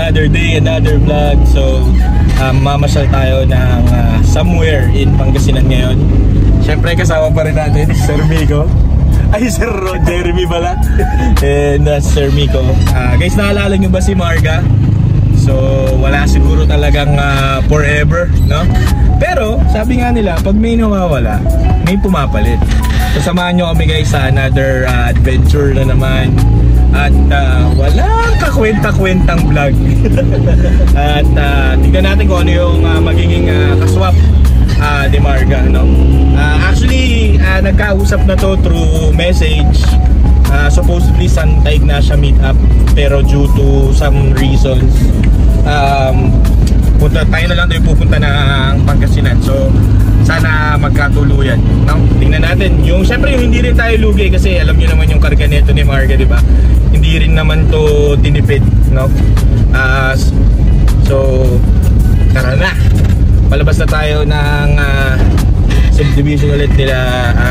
another day, another vlog. So, mamasyal tayo ng somewhere in Pangasinan ngayon. Siyempre kasama pa rin natin Sir Miko. Ay, Sir Jeremy pala. And Sir Miko. Guys, naalala nyo ba si Marga? So, wala siguro talagang forever, no? Pero, sabi nga nila, pag may nawawala, may pumapalit. So, samahan nyo kami guys sa another adventure na naman. At walang kakwenta-kwentang vlog. At tignan natin kung ano yung magiging kaswap ni Marga, no? Actually, nagkausap na to through message. Supposedly Santa Ignacia meetup, pero due to some reasons, tayo na lang tayo pupunta ng Pangasinan. So sana magkatuluyan, no? Tingnan natin yung, syempre yung hindi rin tayo lugi kasi alam niyo naman yung karga nito ni Marga, di ba? Hindi rin naman to tinipid, no? So tara na, palabas na tayo ng subdivision ulit nila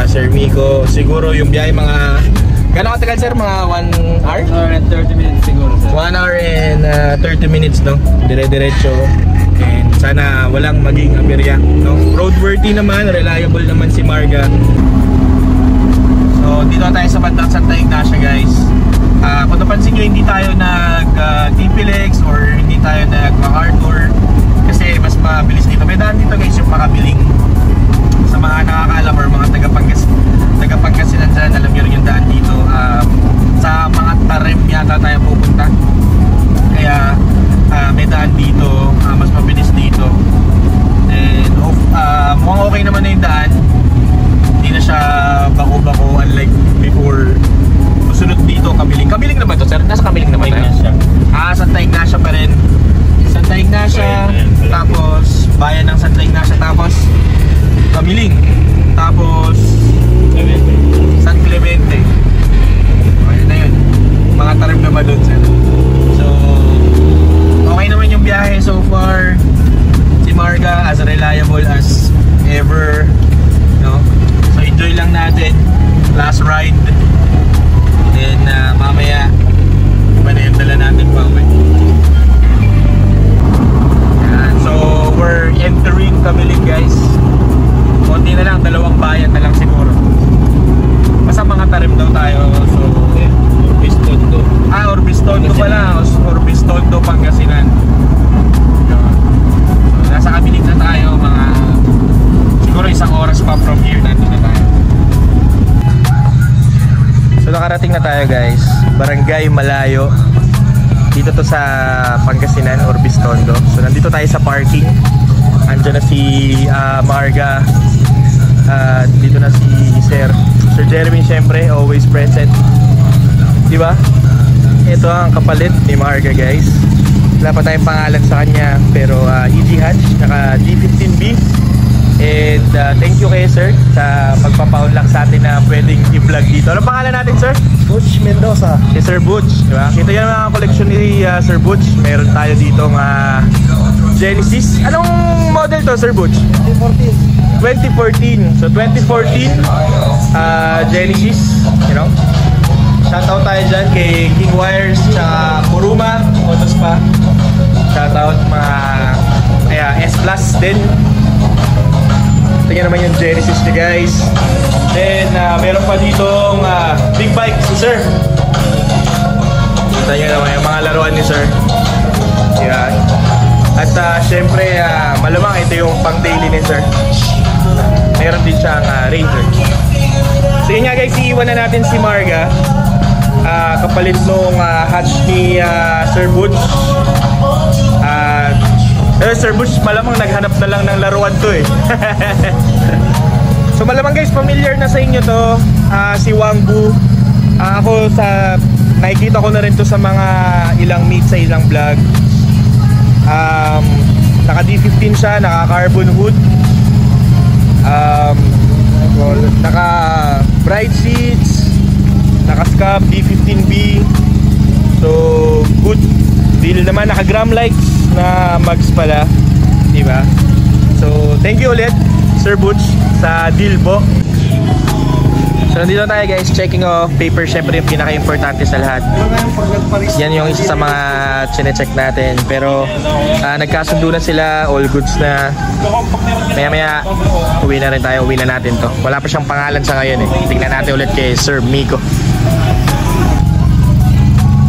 Sir Miko. Siguro yung biyahe mga gano'ng katagal sir? Mga 1 hour? 1 hour and 30 minutes siguro sir. 1 hour and 30 minutes, no? Dire-diretso. And sana walang maging aberya, no? Roadworthy naman, reliable naman si Marga. So dito tayo sa bandang Santa Ignacia guys. Kung napansin nyo, hindi tayo nag-TP-Lex or hindi tayo nag-hardcore kasi mas mabilis dito. May daan dito guys yung makabiling. Sa mga nakakaalam or mga taga-Pangasinan dyan, alam nyo rin yung daan dito. Sa mga Tarem yata tayo pupunta. Kaya may daan dito, mas mabilis dito. And mukhang okay naman na yung daan. Hindi na siya bako-bako unlike before. Sunod dito, Kamiling. Kamiling naman to sir? Nasa Kamiling naman tayo? Santa Ignacia pa rin. Santa Ignacia, tapos bayan ng Santa Ignacia, tapos Kamiling, tapos San Clemente. Ayun na yun. Mga Tarem naman doon sir. So okay naman yung biyahe so far. Si Marga as reliable as ever, no? So enjoy lang natin. Last ride. Then mamaya iba na yung dala natin pa uwi. So we're entering Kamiling guys. Konti na lang, 2 bayan na lang siguro. Basta mga Tarem daw tayo. So Orbistondo. Orbistondo pala. Orbistondo, Pangasinan. So, nasa Kamiling na tayo. Mga siguro 1 oras pa from here. Nandun na tayo. So nakarating na tayo guys. Barangay Malayo. Dito to sa Pangasinan, Orbistondo. So nandito tayo sa parking. Andiyan na si Marga. Dito na si Sir Jeremy, syempre always present. Diba? Ito ang kapalit ni Marga guys. Wala pa tayong pangalan sa kanya, pero easy hatch, naka D15B. And thank you kay sir sa pagpapaunlak sa atin na pwedeng i-vlog dito. Ano pangalan natin sir? Butch Mendoza. Si Sir Butch, diba? Kita nyo naman ang collection ni Sir Butch. Meron tayo dito Genesis. Anong model to Sir Butch? 2014. So 2014 Genesis, you know. Shoutout tayo dyan kay King Wires sa Kuruma Motos pa. Shoutout mga S Plus din. Tingnan naman yung Genesis niya guys. Then meron pa ditong big bike si Sir. Kita nyo naman yung mga laruan ni Sir. Yan. At syempre malamang ito yung pang daily ni Sir. Meron din siyang Ranger. So yun nga guys, iiwan na natin si Marga. Kapalit nung hatch ni Sir Butch. Sir Butch malamang naghanap na lang ng laruan to eh. So malamang guys, familiar na sa inyo to, si Wangbu. Ako nakikita ko na rin to sa mga ilang meet sa ilang vlog. Naka D15 siya, naka carbon hood, naka bright seats, naka scab D15B. So good deal naman, naka gram lights na mags pala, diba? So thank you ulit Sir Butch sa deal po. So nandito tayo guys, checking off paper, syempre yung pinaka-importante sa lahat. Yan yung isa sa mga chine-check natin. Pero nagkasundo na sila, all goods na. Maya-maya, uwi na rin tayo, uwi na natin to. Wala pa siyang pangalan sa ngayon eh. Tingnan natin ulit kay Sir Miko.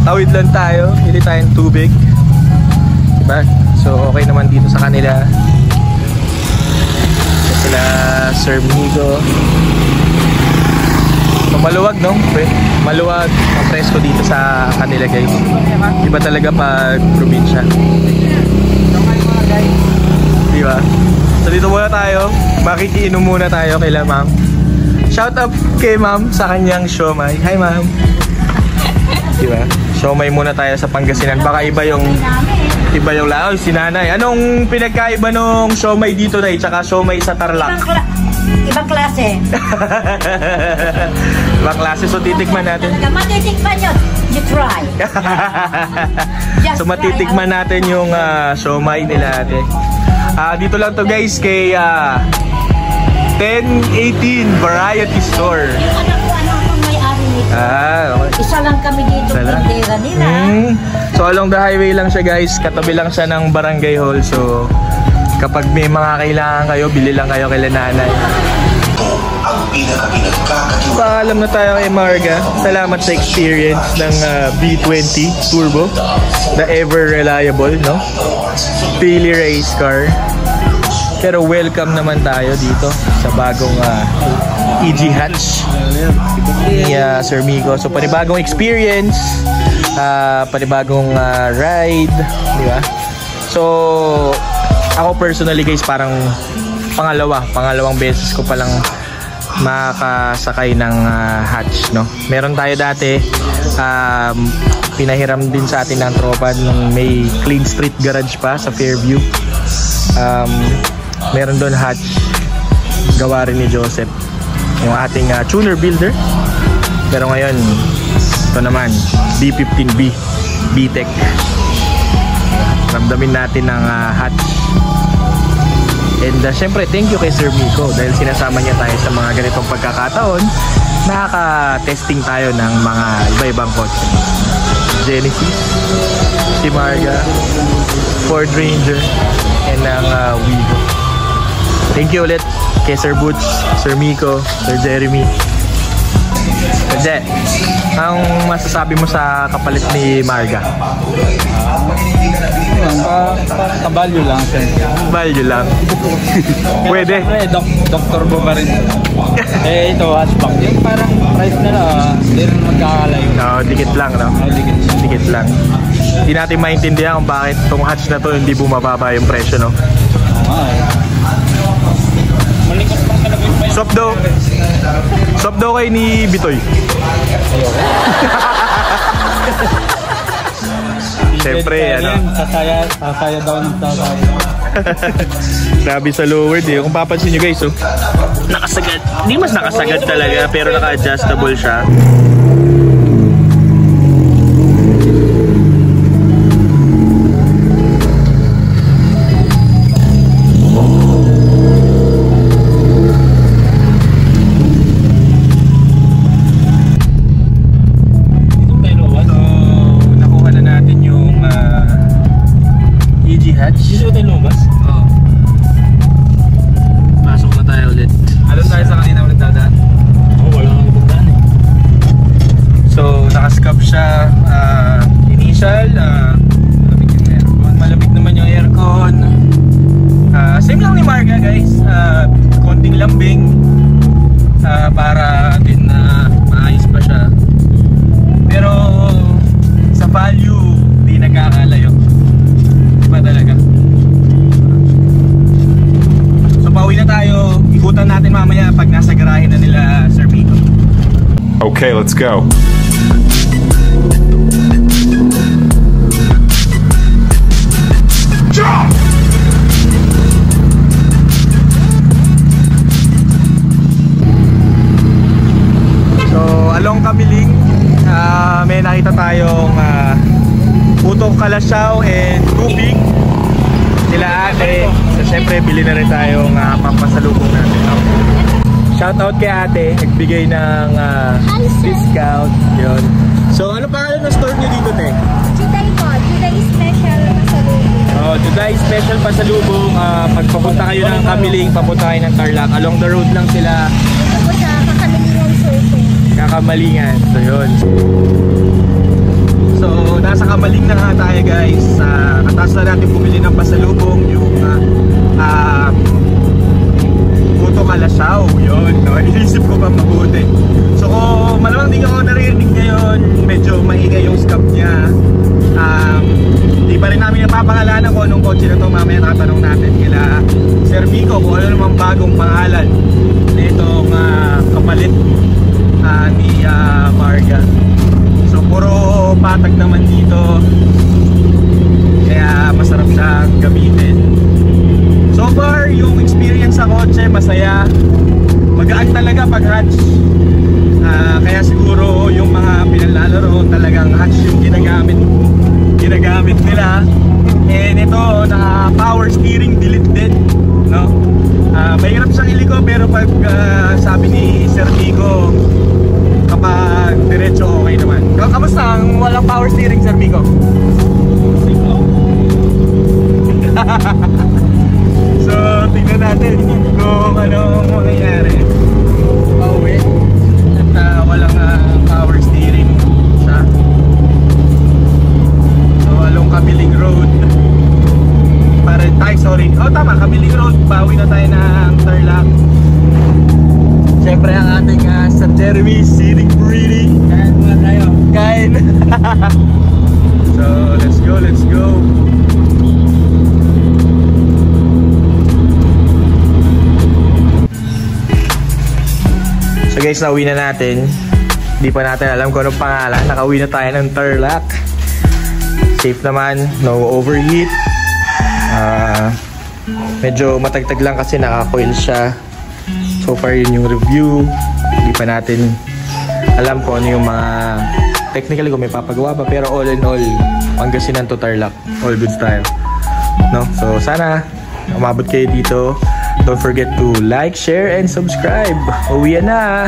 Tawid lang tayo, hindi tayong tubig. Diba? So okay naman dito sa kanila. Sila Sir Miko. So, maluwag no? Maluwag, ang presko dito sa kanila guys. Iba talaga pag probinsya. Diba? So dito muna tayo. Makikiinom muna tayo kay ma'am. Shout out kay ma'am sa kanyang siomai. Hi ma'am. Diba? Siomai muna tayo sa Pangasinan. Baka iba yung lao, si nanay. Anong pinagkaiba nung siomai dito na tsaka siomai sa Tarlac? Ibang klase. Ibang klase. So titikman natin. Matitikman nyo. You try. So matitikman natin yung siomai nila ate. Dito lang to guys kay 1018 Variety Store. Okay. Isa lang kami dito tindera nila. So along the highway lang siya guys. Katabi lang siya ng Barangay Hall. So kapag may mga kailangan kayo, bili lang kayo kay nanay. Paalam na tayo kay Marga. Salamat sa experience ng B20 Turbo. The ever reliable, no? Daily race car. Pero welcome naman tayo dito sa bagong EG Hatch ni Sir Miko. So panibagong experience, panibagong ride, di ba? So ako personally guys, parang pangalawang beses ko palang makasakay ng hatch, no? Meron tayo dati, pinahiram din sa atin ng tropa nung may Clean Street Garage pa sa Fairview. Meron doon hatch, gawa rin ni Joseph, yung ating tuner builder. Pero ngayon, ito naman, B15B, B-Tech. Ramdamin natin ng hatch. And syempre, thank you kay Sir Miko dahil sinasama niya tayo sa mga ganitong pagkakataon. Nakaka-testing tayo ng mga iba-ibang kotse. Genesis, si Marga, Ford Ranger, and ang Wigo. Thank you ulit kay Sir Butch, Sir Miko, Sir Jeremy. Jose, anong masasabi mo sa kapalit ni Marga? Kabalyo lang siya. Value lang. Pwede. Doktor mo pa rin. Ito, hatchback. Yung parang price na hindi rin magkakalayo. No, dikit lang, no? Dikit lang. Hindi natin maintindihan kung bakit itong hatch na to hindi bumababa yung presyo, no? Swap daw kay ni Bitoy. Siyempre, ano? Sasaya daw ng sasaya. Grabe sa lower eh. Kung papansin nyo guys, oh, nakasagad. Hindi mas nakasagad talaga, pero naka-adjustable siya. Malamig naman yung aircon. Same lang ni Marga guys. Konting lambing para din maayos pa siya. Pero sa value di nagkakalayo. Diba talaga? So pauwi na tayo. Ikutan natin mamaya pag nasa garahe na nila Sir Miko. Okay, let's go. So along Kamiling, may nakita tayong Putong Kalasyaw and tubig nila ate. So syempre bili na rin tayong pampasalubong natin. Shoutout kay ate, nagbigay ng discount. Yun. So, ano pangalan ng store niyo dito, te? Today po, today special pasalubong. Oh, today special pasalubong. Pagpapunta kayo ng Kamiling, papunta kayo ng Tarlac. Along the road lang sila. Ito po sa Kakamilingan Circle. Kakamalingan. So, yun. So, nasa Kamaling na nga tayo, guys. Katas na natin bumili ng pasalubong. Yung Puto Kalasyaw. Yun, no? Inisip ko pa mabuti. So, malamang di ako naririnig ngayon. Medyo maingay yung scam niya. Di pa rin namin napapangalanan kung anong kotse na ito. Mamaya tatanong natin kila Sir Vico kung ano namang bagong pangalan nitong kapalit ni Marga. So puro patag naman dito, kaya masarap siyang gamitin. So far yung experience sa kotse masaya, magaan talaga pag hatch. Kaya siguro yung mga pinalalaro talagang hatch yung ginagamit nila. And ito na power steering delete din, no? Mahirap siyang iliko pero pag sabi ni Sir Vico, kapag diretso okay naman. Kamusta ang walang power steering, Sir Vico? So tingnan natin kung anong mangyayari. Pauwi at walang power steering siya. So along Kamiling Road sorry. Oh tama, Kamiling Road. Bawi na tayo ng Tarlac. Siyempre ang ating Sir Jeremy sitting pretty. Kain muna tayo. Kain. So let's go, let's go. So guys, nauwi na natin. Hindi pa natin alam kung anong pangalan. Nakauwi na tayo ng Tarlac. Safe naman, no overheat. Medyo matagtag lang kasi naka-coil siya. So far yun yung review. Hindi pa natin alam kung ano yung mga technically kung may papagawa pa. Pero all in all, Pangasinan to Tarlac, all goods tayo, no? So sana umabot kayo dito. Don't forget to like, share, and subscribe. Uwi na!